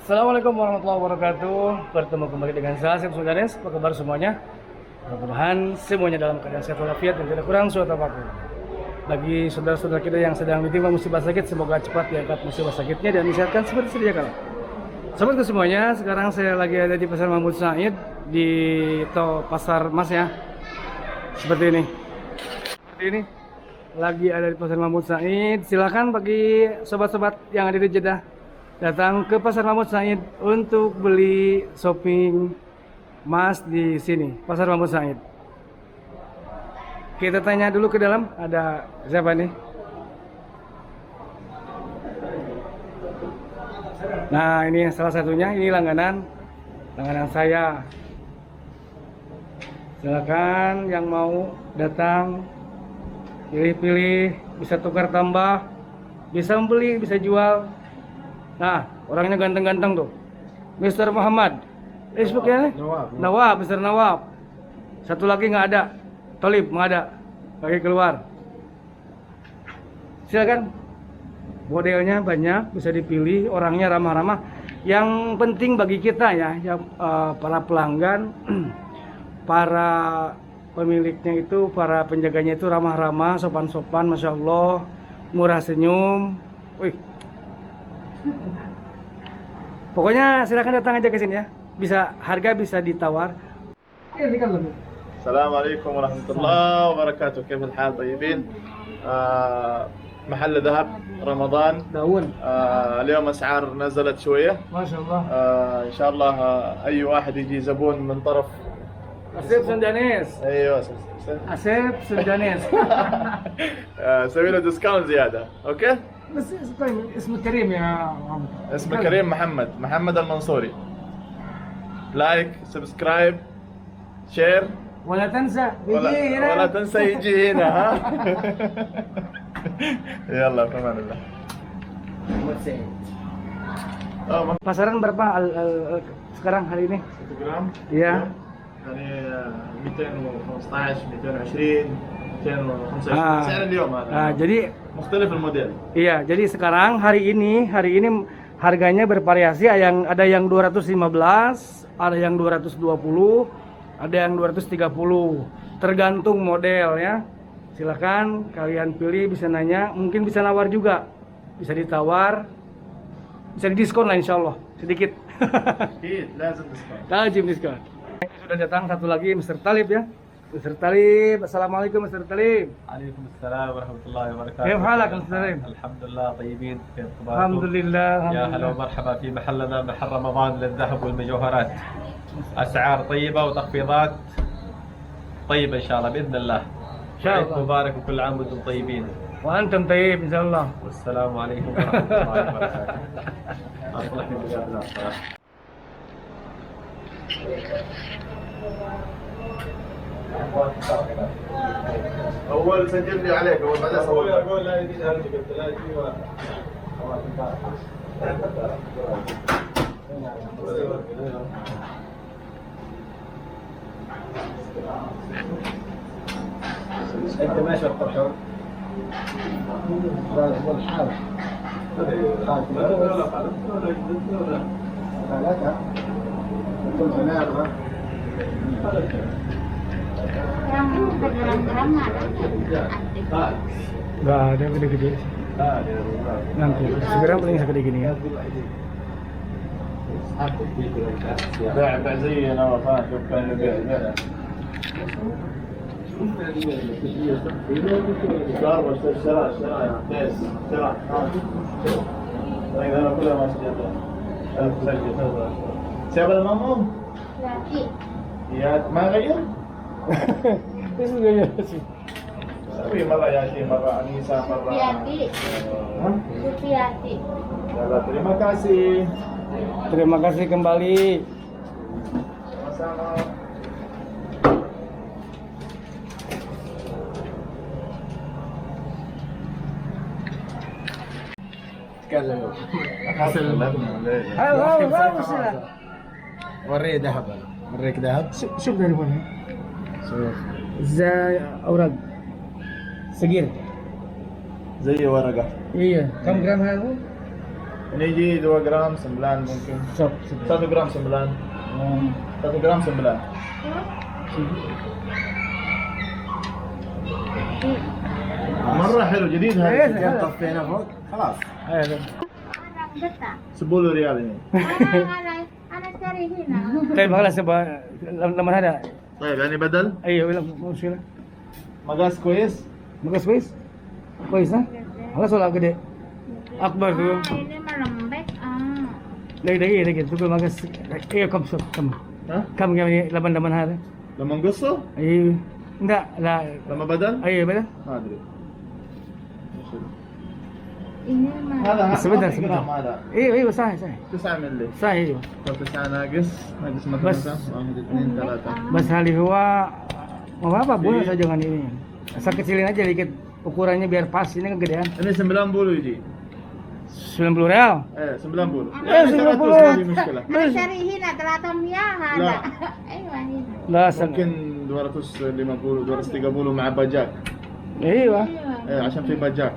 Assalamualaikum warahmatullahi wabarakatuh. Bertemu kembali dengan saya, Asep Sudanes. Apa kabar semuanya? Mudah-mudahan semuanya dalam keadaan sehat walafiat dan tidak kurang suatu apapun. Bagi saudara-saudara kita yang sedang ditimpa musibah sakit, semoga cepat diangkat musibah sakitnya dan disehatkan seperti sedia kala. Sobatku semuanya, sekarang saya lagi ada di Pasar Mahmud Said di Pasar Mas ya. Seperti ini. Seperti ini. Lagi ada di Pasar Mahmud Said. Silakan bagi sobat-sobat yang ada di Jeddah datang ke Pasar Mahmud Said untuk beli shopping emas di sini, Pasar Mahmud Said. Kita tanya dulu ke dalam, ada siapa nih? Nah, ini salah satunya, ini langganan saya. Silakan yang mau datang, pilih-pilih, bisa tukar tambah, bisa membeli, bisa jual. Nah, orangnya ganteng-ganteng tuh, Mr. Muhammad. Facebooknya nih? Nawab, Mr. Nawab. Satu lagi nggak ada, Tolib nggak ada, lagi keluar. Silakan, modelnya banyak, bisa dipilih, orangnya ramah-ramah. Yang penting bagi kita ya, para pelanggan, para pemiliknya itu, para penjaganya itu ramah-ramah, sopan-sopan, masya Allah, murah senyum. Wih. Pokoknya silakan datang aja ke sini ya. Bisa harga bisa ditawar. السلام عليكم ورحمة الله وبركاته. كيف الحال طيبين؟ محل ذهب رمضان. Daun. اليوم أسعار نزلت شوية. Masya Allah. إن شاء الله أي واحد يجي زبون من طرف. Asep Sundanes. أيوه Asep Sundanes. سوي له ديسكاونت زيادة. أوكي؟ بس طيب اسمه كريم يا محمد. اسمه كريم محمد المنصوري. لايك سبسكرايب شير ولا تنسى يجي هنا. ولا تنسى يجي هنا ها. يلا في امان الله. Pasaran berapa sekarang hari ini? 1 جرام Iya. يعني 215 220 225 سعر اليوم هذا. Nah, jadi مختلف الموديل. iya, jadi sekarang hari ini harganya bervariasi, ada yang 215, ada yang 220, ada yang 230, tergantung model ya. Silakan kalian pilih, bisa nanya, mungkin bisa nawar juga, bisa ditawar, bisa didiskon lah insya Allah sedikit. اكيد لازم ديسكاونت. Tajim diskon. Sudah datang satu lagi Mr. Talib ya. Mr. Talib, assalamualaikum Mr. Talib. عليكم السلام ورحمة الله وبركاته. كيف حالك يا أستاذ ريم؟ الحمد لله طيبين. كيف أخباركم؟ الحمد لله. يا هلا ومرحبا في محلنا محل رمضان للذهب والمجوهرات. أسعار طيبة وتخفيضات طيبة إن شاء الله بإذن الله. شاء عيد الله. مبارك وكل عام وأنتم طيبين. وأنتم طيب إن شاء الله. والسلام عليكم ورحمة الله وبركاته. أصلحني بجد الله. اول سجل لي عليك اول بعدين اصور لك. لا يجي قلت لا يجي انت ماشي الطحون والحال Yang bergram-gram ada. Nggak ada yang gede-gede. Nanti sekarang paling segede gini ya. باع زي انا وفاء شوف كان يبيع شهر واشترى اشترى طيب انا كلها ما سجلتها. سيب المامون Laki. يا ما غير Itu sebenarnya sih. سوي مره ياتي مره انيسه مره Supiati. ها؟ Supiati. يلا terima kasih. Terima kasih kembali. Sama-sama. وريه ذهب انا وريك ذهب شوف dari mana? شوف Zai Aurag. Segir. زي ورقه. Iya. Kam gram haru? Ini ji 2 gram 9 mungkin. 1 gram 9. 1 gram 9. مرة حلو جديد هذا. كم طفينا فوق خلاص. Ayo. Orang dekat. 10 ريال ini. Anak cari hina. طيب خلاص يبقى لما هذا طيب يعني بدل ايوه لا مو مشكله مقاس كويس. مقاس كويس كويس ها خلاص ولا gede akbar tuh Ah, ini mah lembek. dari gitu tuh maqas iya kam ها؟ kam ini laban hada لما نقصه iya enggak lah لما بدل iya betul ما ادري. Ini mah. هذا sebentar 10 جرام sebentar هذا iya sah 9 مللي. sah iya طب 9 ناقص مثلا بس. 1 2 3. Mas Hali Huwa mau apa boleh saja dengan ini asal kecilin aja dikit ukurannya biar pas ini kan gedean ini 90 يجي. 90 real ايه 90. Eh, 90. ما في مشكلة. Anak cari hina telatam ya ada. لا. Ayo hina. lah ممكن 250 230 مع باجاك. iya ايه عشان في باجاك.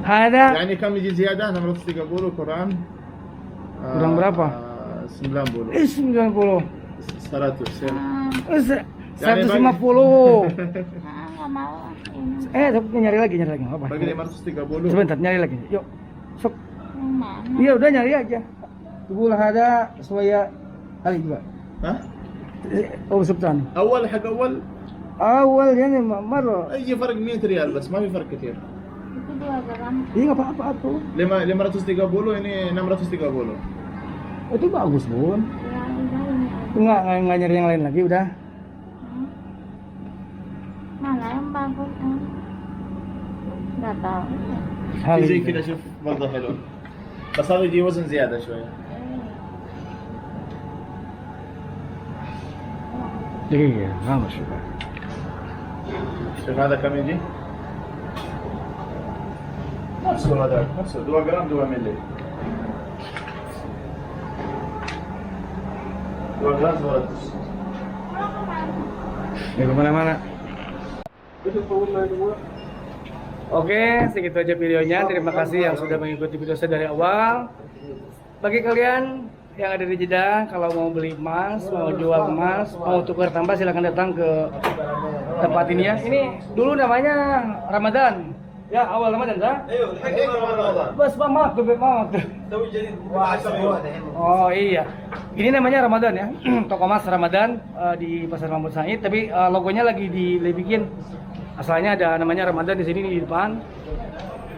ada يعني كم يجي زيادة 230 kurang Kurang berapa? 90. 90 100 ya. Eh, 150 Nggak mau. Ini tapi nyari lagi nggak apa Bagi 530. sebentar nyari lagi yuk sok yang mana? iya udah nyari aja tunggulah ada supaya kali juga ها؟ oh subtan أول حق أول awal yani marah يجي فرق 100 ريال بس ما في فرق كثير. Itu 2 gram. iya nggak apa-apa tuh 530 ini 630. itu bagus bun Ya udah ini. nggak nyari yang lain lagi udah Mana yang bagus? Nggak tahu. Hal في زي ini. كذا شوف برضه حلو. بس هذا يجي وزن زيادة شوية. iya nggak masuk شوف هذا كم يجي؟ نفسه هذا نفسه 2 جرام 2 مللي. 2 جرام 200. ya kemana-mana. Oke, segitu aja videonya. Terima kasih yang sudah mengikuti video saya dari awal. Bagi kalian yang ada di Jeddah, kalau mau beli emas, mau jual emas, mau tukar tambah, silahkan datang ke tempat ini ya. Ini dulu namanya Ramadan. Ya, awal Ramadan, dah. Bas mamak tuh, mamak tuh. Oh iya, ini namanya Ramadan ya, toko emas Ramadan di Pasar Mahmud Said. Tapi logonya lagi dibikin. Asalnya ada namanya Ramadan di sini di depan.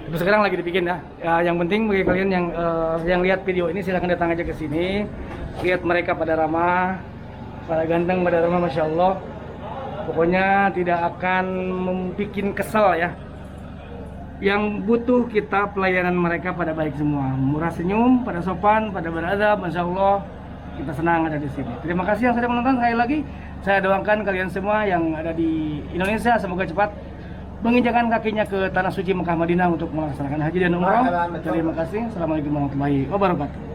Tapi sekarang lagi dibikin ya. Yang penting bagi kalian yang lihat video ini silahkan datang aja ke sini. Lihat mereka pada ramah, pada ganteng, pada ramah, masya Allah. Pokoknya tidak akan membuat kesel ya. Yang butuh kita pelayanan mereka pada baik semua, murah senyum, pada sopan, pada beradab, masya Allah kita senang ada di sini. Terima kasih yang sudah menonton. Sekali lagi saya doakan kalian semua yang ada di Indonesia semoga cepat menginjakkan kakinya ke tanah suci Mekah Madinah untuk melaksanakan haji dan umrah. Terima kasih. Assalamualaikum warahmatullahi wabarakatuh.